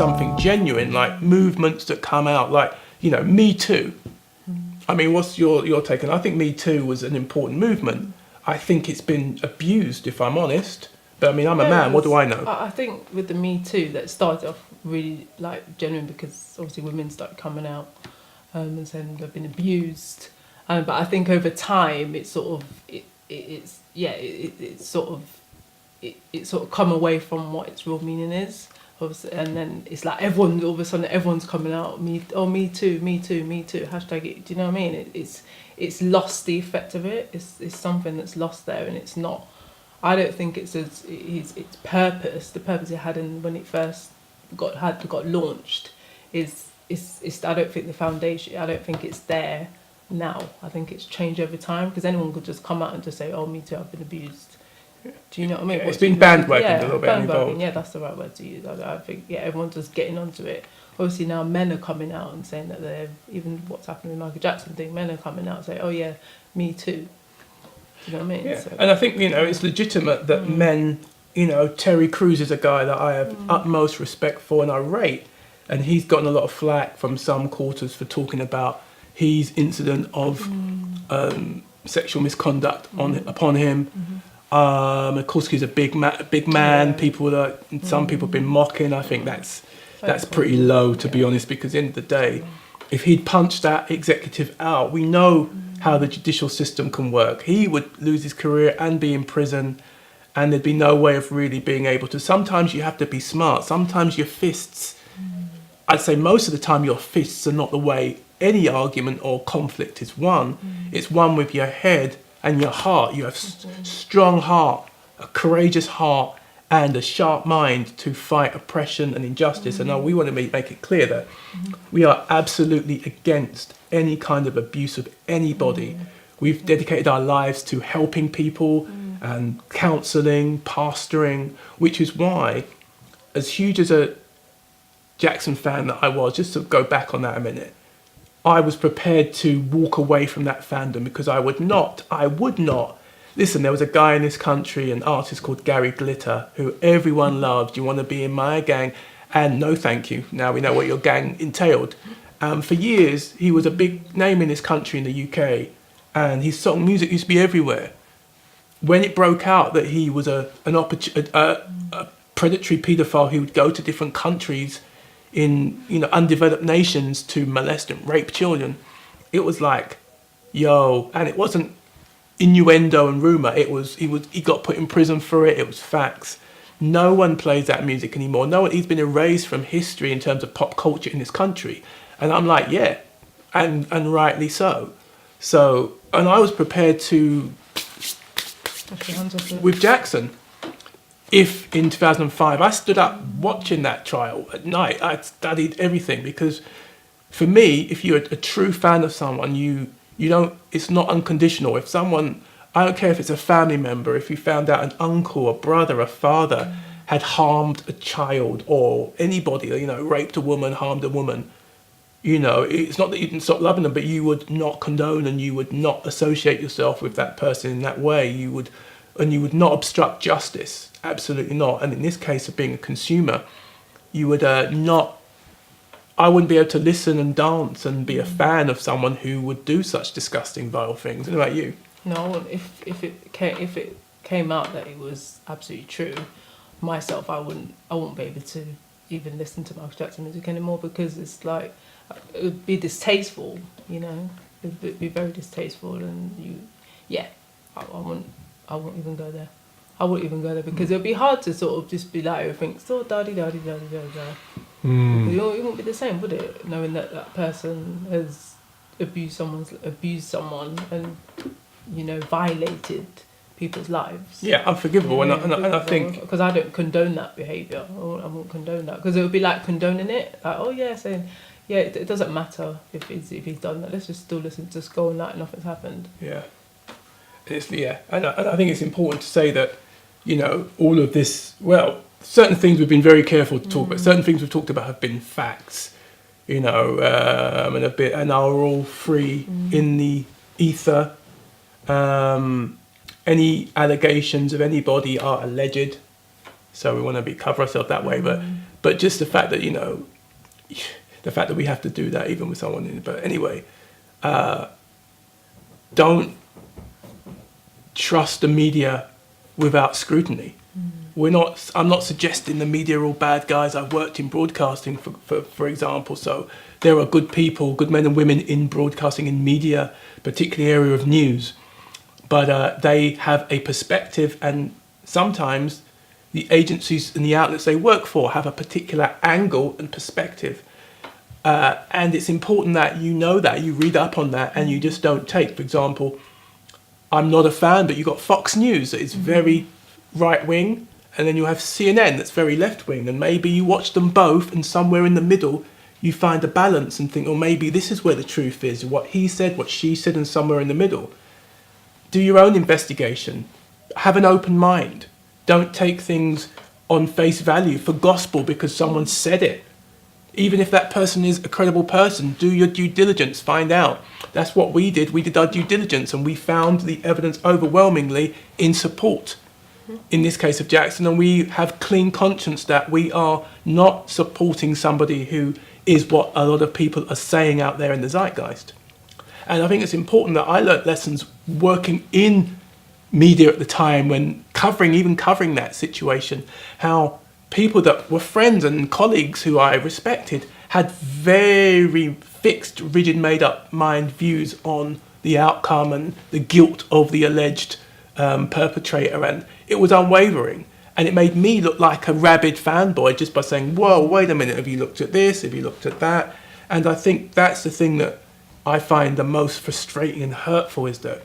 something genuine, like movements that come out, like, you know, Me Too. I mean, what's your take on it? I think Me Too was an important movement. I think it's been abused, if I'm honest. But I mean, I'm a man, what do I know? I think with the Me Too, that started off really like genuine because obviously women started coming out and saying they've been abused. But I think over time, it's sort of come away from what its real meaning is. And then it's like all of a sudden everyone's coming out, me too, me too, me too, hashtag it. Do you know what I mean? It's lost the effect of it. It's something that's lost there, and it's not. I don't think it's purpose. The purpose it had when it first got launched is I don't think the foundation. I don't think it's there now. I think it's changed over time because anyone could just come out and just say, "Oh, me too, I've been abused." Do you know what I mean? Yeah, it's been bandwagoned a little bit. Bandwagon, yeah, that's the right word to use. I think everyone's just getting onto it. Obviously now men are coming out and saying that they're, even what's happening with the Michael Jackson thing, men are coming out and saying, "Oh yeah, me too." Do you know what I mean? Yeah. So, and I think, you know, it's legitimate that men, you know, Terry Crews is a guy that I have utmost respect for and I rate, and he's gotten a lot of flack from some quarters for talking about his incident of sexual misconduct upon him. Of course, he's a big man. Yeah. Some people have been mocking. I think that's pretty low, to be honest, because at the end of the day, if he'd punched that executive out, we know how the judicial system can work. He would lose his career and be in prison, and there'd be no way of really being able to. Sometimes you have to be smart. Sometimes your fists, I'd say most of the time your fists are not the way any argument or conflict is won. It's won with your head and your heart. You have strong heart, a courageous heart, and a sharp mind to fight oppression and injustice. And we want to make it clear that we are absolutely against any kind of abuse of anybody. We've dedicated our lives to helping people and counselling, pastoring, which is why, as huge as a Jackson fan that I was, just to go back on that a minute, I was prepared to walk away from that fandom because I would not. Listen, there was a guy in this country, an artist called Gary Glitter, who everyone loved. You want to be in my gang? And no, thank you. Now we know what your gang entailed. For years, he was a big name in this country, in the UK, and his song music used to be everywhere. When it broke out that he was a predatory paedophile who would go to different countries in, you know, undeveloped nations to molest and rape children, it was like, yo, and it wasn't innuendo and rumor. He got put in prison for it. It was facts. No one plays that music anymore. He's been erased from history in terms of pop culture in this country. And I'm like, yeah, and rightly so. So, and I was prepared to, with Jackson, if in 2005 I stood up watching that trial at night, I studied everything, because for me, if you're a true fan of someone, you don't, it's not unconditional. If someone, I don't care if it's a family member, if you found out an uncle, a brother, a father had harmed a child, or anybody, you know, raped a woman, harmed a woman, you know, it's not that you didn't stop loving them, but you would not condone and you would not associate yourself with that person in that way. You would not obstruct justice. Absolutely not. And in this case of being a consumer, you would not, I wouldn't be able to listen and dance and be a fan of someone who would do such disgusting, vile things. What about you? No, if it came out that it was absolutely true, myself, I wouldn't be able to even listen to Michael Jackson music anymore, because it's like, it would be distasteful, you know. It would be very distasteful, and I wouldn't even go there. I wouldn't even go there, because it would be hard to sort of just be like everything, so da-di-da-di-da-di-da-da. It wouldn't be the same, would it? Knowing that person has abused someone and, you know, violated people's lives. Yeah, unforgivable. And I think, because I don't condone that behaviour. I won't condone that, because it would be like condoning it. Like, oh yeah, saying, yeah, it doesn't matter if he's done that. Let's just still listen, just go on like nothing's happened. Yeah, and I think it's important to say that, you know, all of this, well, certain things we've been very careful to talk about. Certain things we've talked about have been facts, you know, and are all free in the ether. Any allegations of anybody are alleged, so we want to cover ourselves that way. But But just the fact that, you know, the fact that we have to do that even with someone in, but anyway, don't trust the media without scrutiny. I'm not suggesting the media are all bad guys. I've worked in broadcasting, for example, so there are good people, good men and women in broadcasting, in media, particularly area of news, but they have a perspective, and sometimes the agencies and the outlets they work for have a particular angle and perspective. And it's important that you know that, you read up on that, and you just don't take, for example, I'm not a fan, but you've got Fox News that is very right-wing, and then you have CNN that's very left-wing, and maybe you watch them both, and somewhere in the middle you find a balance and think, oh, maybe this is where the truth is, what he said, what she said, and somewhere in the middle. Do your own investigation. Have an open mind. Don't take things on face value for gospel because someone said it. Even if that person is a credible person, do your due diligence, find out. That's what we did. We did our due diligence, and we found the evidence overwhelmingly in support, in this case of Jackson, and we have clean conscience that we are not supporting somebody who is what a lot of people are saying out there in the zeitgeist. And I think it's important that I learnt lessons working in media at the time when covering that situation, how people that were friends and colleagues who I respected had very fixed, rigid, made-up mind views on the outcome and the guilt of the alleged perpetrator, and it was unwavering. And it made me look like a rabid fanboy just by saying, whoa, wait a minute, have you looked at this? Have you looked at that? And I think that's the thing that I find the most frustrating and hurtful, is that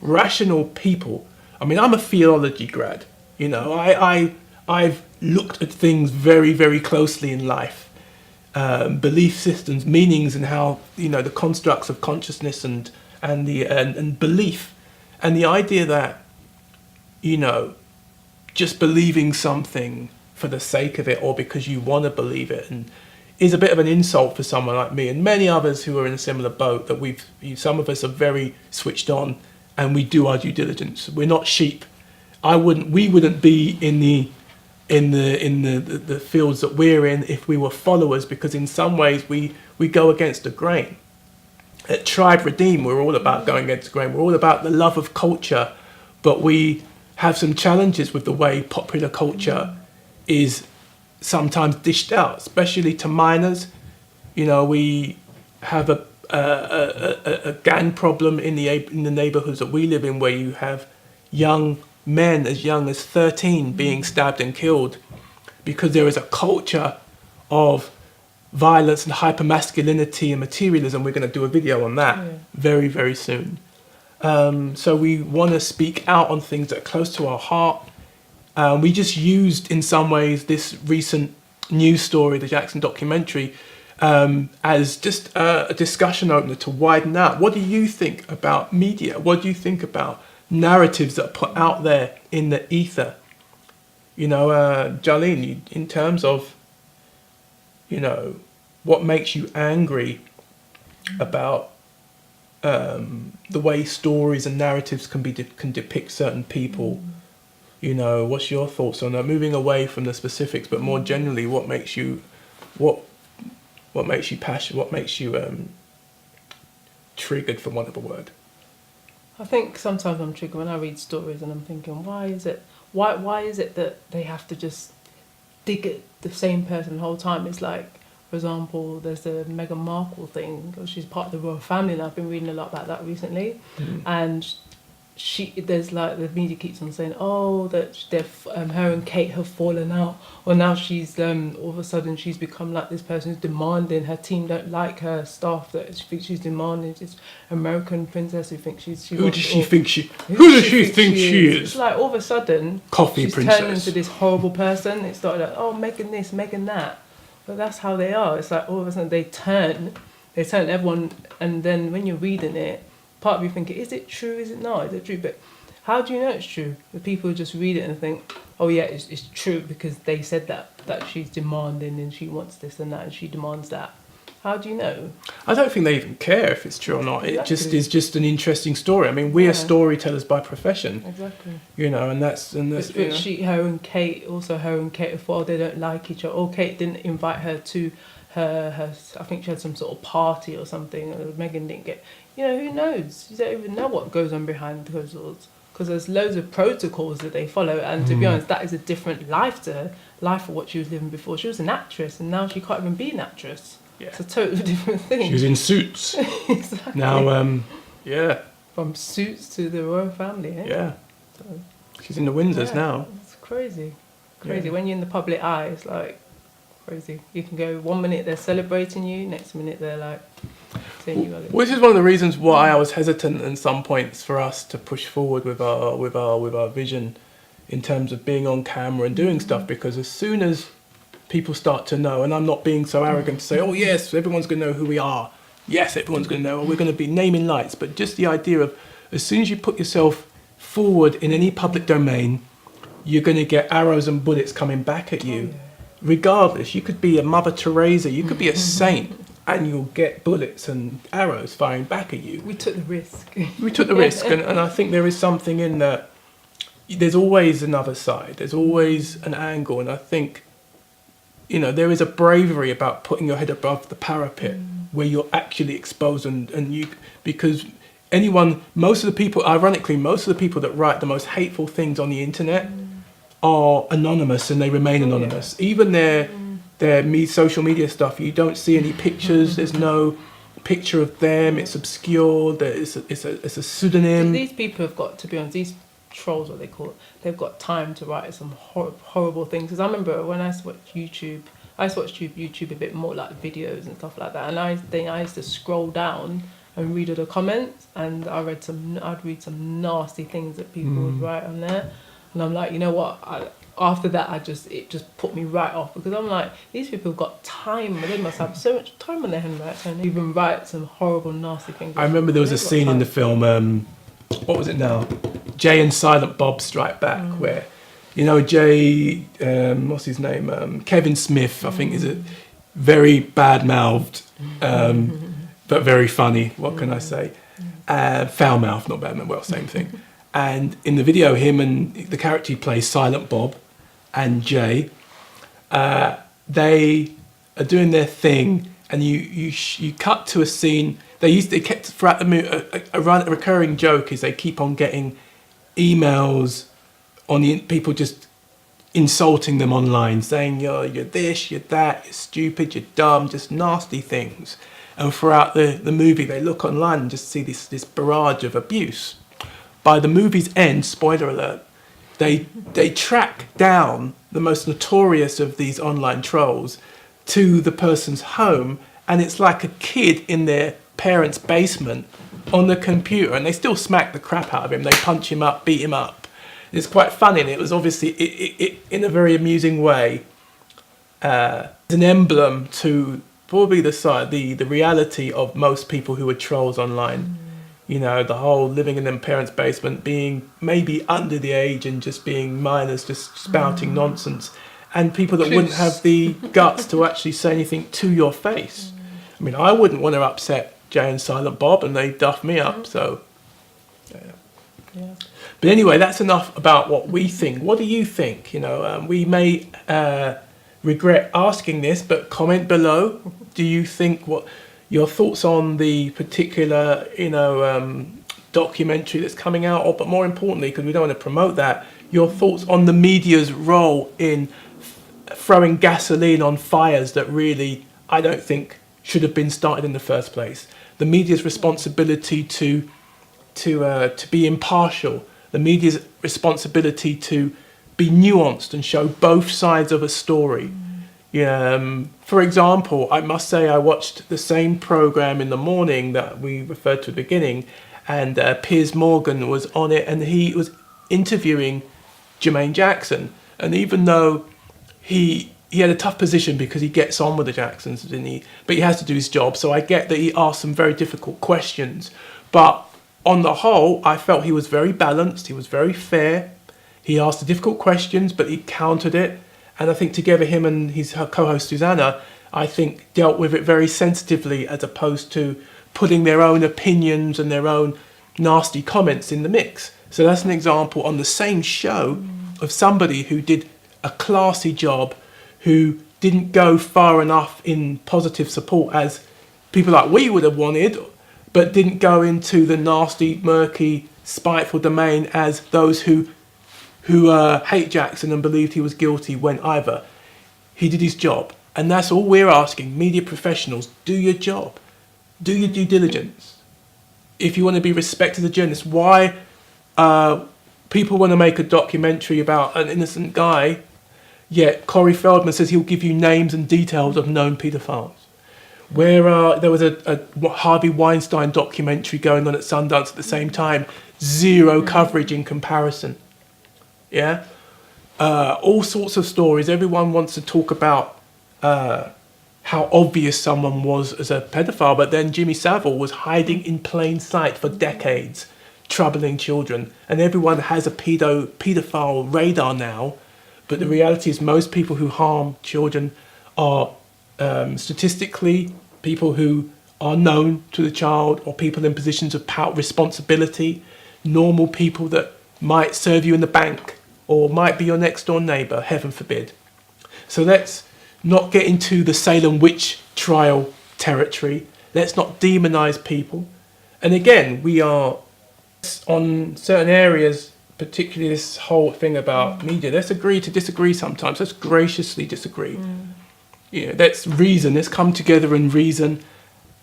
rational people, I mean, I'm a theology grad, you know, I've looked at things very, very closely in life, belief systems, meanings, and how, you know, the constructs of consciousness and belief, and the idea that, you know, just believing something for the sake of it or because you want to believe it and is a bit of an insult for someone like me and many others who are in a similar boat, that some of us are very switched on and we do our due diligence. We're not sheep. We wouldn't be in the fields that we're in if we were followers, because in some ways we go against the grain. At Tribe Redeem, we're all about going against the grain. We're all about the love of culture, but we have some challenges with the way popular culture is sometimes dished out, especially to minors. You know, we have a gang problem in the neighborhoods that we live in, where you have young men as young as 13 being stabbed and killed because there is a culture of violence and hypermasculinity and materialism. We're going to do a video on that very, very soon. So we want to speak out on things that are close to our heart. We just used, in some ways, this recent news story, the Jackson documentary, as just a discussion opener to widen out. What do you think about media? What do you think about narratives that are put out there in the ether? You know, Jarlene, in terms of, you know, what makes you angry about the way stories and narratives can depict certain people. You know, what's your thoughts on that? Moving away from the specifics, but more generally, what makes you passionate? What makes you triggered, for want of a word? I think sometimes I'm triggered when I read stories and I'm thinking, why is it that they have to just dig at the same person the whole time? It's like, for example, there's the Meghan Markle thing. She's part of the royal family, and I've been reading a lot about that recently. And there's like, the media keeps on saying, oh, that her and Kate have fallen out, or now she's all of a sudden she's become like this person who's demanding. Her team don't like her, staff that she thinks she's demanding. This American princess who thinks Who does she think she is? It's like all of a sudden she's turned into this horrible person. It started like, oh, Meghan this, Meghan that. But that's how they are. It's like all of a sudden they turn everyone, and then when you're reading it, part of you thinking, is it true, is it not, is it true? But how do you know it's true? The people just read it and think, oh yeah, it's true because they said that she's demanding and she wants this and that and she demands that. How do you know? I don't think they even care if it's true or not. It just Exactly. is just an interesting story. I mean, we are Yeah. storytellers by profession, Exactly. you know, and that's But you know. her and Kate, as well, they don't like each other. Or Kate didn't invite her to her I think she had some sort of party or something. Or Megan didn't get. You know, who knows? You don't even know what goes on behind closed doors. Because there's loads of protocols that they follow, and to be honest, that is a different life to her. Life of what she was living before. She was an actress, and now she can't even be an actress. Yeah. It's a totally different thing. She was in Suits. Exactly. Now, yeah, From Suits to the royal family, eh? yeah. So, She's in the Windsors yeah, now. It's crazy. Crazy. Yeah. When you're in the public eye, it's like crazy. You can go 1 minute they're celebrating you, next minute they're like saying you ugly. Which is one of the reasons why I was hesitant at some points for us to push forward with our vision in terms of being on camera and doing stuff, because as soon as people start to know, and I'm not being so arrogant to say, oh yes, everyone's going to know who we are. Yes, everyone's going to know, or we're going to be naming lights. But just the idea of, as soon as you put yourself forward in any public domain, you're going to get arrows and bullets coming back at you. Oh, yeah. Regardless, you could be a Mother Teresa, you could be a saint, and you'll get bullets and arrows firing back at you. We took the risk. We took the risk, and I think there is something in that. There's always another side. There's always an angle, and I think, you know, there is a bravery about putting your head above the parapet where you're actually exposed, and you, because most of the people, ironically, most of the people that write the most hateful things on the internet are anonymous, and they remain anonymous. Even their social media stuff, you don't see any pictures. There's no picture of them. It's obscure. It's a pseudonym. These people have got, to be honest, these trolls, what they call it, they've got time to write some horrible things. Because I remember when I used to watch YouTube, YouTube a bit more, like videos and stuff like that, and I used to scroll down and read all the comments, and I'd read some nasty things that people would write on there, and I'm like, you know what? After that, it just put me right off, because I'm like, these people have got time. They must have so much time on their hands, right? And even write some horrible, nasty things. I remember there was a scene in the film. What was it now? Jay and Silent Bob Strike Back, where, you know, Jay, what's his name? Kevin Smith, I think, is a very bad-mouthed, but very funny. What can I say? Foul-mouthed, not bad-mouthed. Well, same thing. And in the video, him and the character he plays, Silent Bob, and Jay, they are doing their thing, and you cut to a scene. They kept throughout the movie a recurring joke is they keep on getting emails on the people just insulting them online, saying you're this, you're that, you're stupid, you're dumb, just nasty things. And throughout the movie, they look online and just see this barrage of abuse. By the movie's end, spoiler alert, they track down the most notorious of these online trolls to the person's home, and it's like a kid in their parents' basement on the computer, and they still smack the crap out of him. They punch him up, beat him up. It's quite funny, and it was obviously it in a very amusing way an emblem to probably the reality of most people who are trolls online. You know, the whole living in their parents' basement, being maybe under the age and just being minors, just spouting nonsense, and people that wouldn't have the guts to actually say anything to your face. I mean, I wouldn't want to upset Jay and Silent Bob, and they duff me up. So, Yeah. but anyway, that's enough about what we think. What do you think? You know, we may regret asking this, but comment below. Do you think what your thoughts on the particular, you know, documentary that's coming out, or, but more importantly, because we don't want to promote that, your thoughts on the media's role in throwing gasoline on fires that really, I don't think, should have been started in the first place. The media's responsibility to be impartial, the media's responsibility to be nuanced and show both sides of a story. For example, I must say I watched the same program in the morning that we referred to at the beginning, and Piers Morgan was on it, and he was interviewing Jermaine Jackson. And even though he had a tough position because he gets on with the Jacksons, didn't he? But he has to do his job, so I get that he asked some very difficult questions. But on the whole, I felt he was very balanced, he was very fair. He asked the difficult questions, but he countered it. And I think together, him and his co-host Susanna, I think, dealt with it very sensitively, as opposed to putting their own opinions and their own nasty comments in the mix. So that's an example on the same show of somebody who did a classy job, who didn't go far enough in positive support as people like we would have wanted, but didn't go into the nasty, murky, spiteful domain as those who hate Jackson and believed he was guilty went either. He did his job. And that's all we're asking. Media professionals, do your job. Do your due diligence. If you want to be respected as a journalist, why people want to make a documentary about an innocent guy, yet Corey Feldman says he'll give you names and details of known paedophiles. Where there was a Harvey Weinstein documentary going on at Sundance at the same time, zero coverage in comparison. Yeah, all sorts of stories. Everyone wants to talk about how obvious someone was as a pedophile, but then Jimmy Savile was hiding in plain sight for decades, troubling children, and everyone has a pedophile radar now. But the reality is, most people who harm children are statistically people who are known to the child, or people in positions of power, responsibility, normal people that might serve you in the bank or might be your next door neighbour, heaven forbid. So let's not get into the Salem witch trial territory. Let's not demonise people. And again, we are on certain areas, particularly this whole thing about media, let's agree to disagree sometimes. Let's graciously disagree. You know, let's reason, let's come together and reason,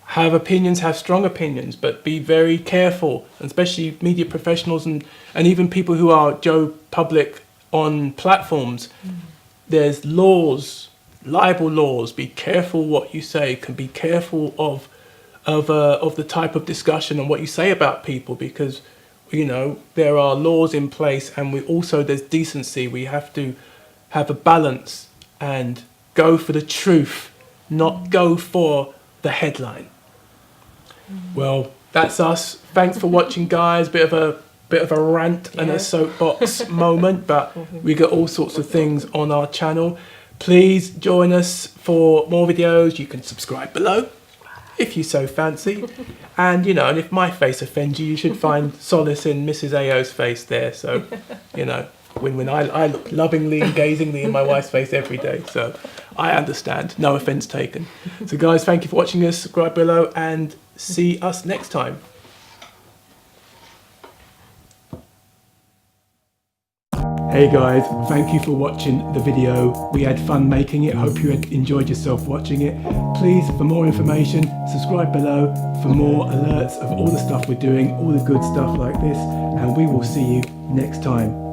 have opinions, have strong opinions, but be very careful, especially media professionals and even people who are Joe Public on platforms. There's laws, libel laws. Be careful what you say. Can be careful of the type of discussion and what you say about people, because you know there are laws in place, and there's decency. We have to have a balance and go for the truth, not go for the headline. Well, that's us. Thanks for watching, guys. Bit of a rant and a soapbox moment, but we got all sorts of things on our channel. Please join us for more videos. You can subscribe below if you so fancy. And and if my face offends you, you should find solace in Mrs. AO's face there. So, when I look lovingly and gazingly in my wife's face every day. So I understand. No offence taken. So guys, thank you for watching us. Subscribe below and see us next time. Hey guys, thank you for watching the video. We had fun making it. Hope you had enjoyed yourself watching it. Please, for more information, subscribe below for more alerts of all the stuff we're doing, all the good stuff like this, and we will see you next time.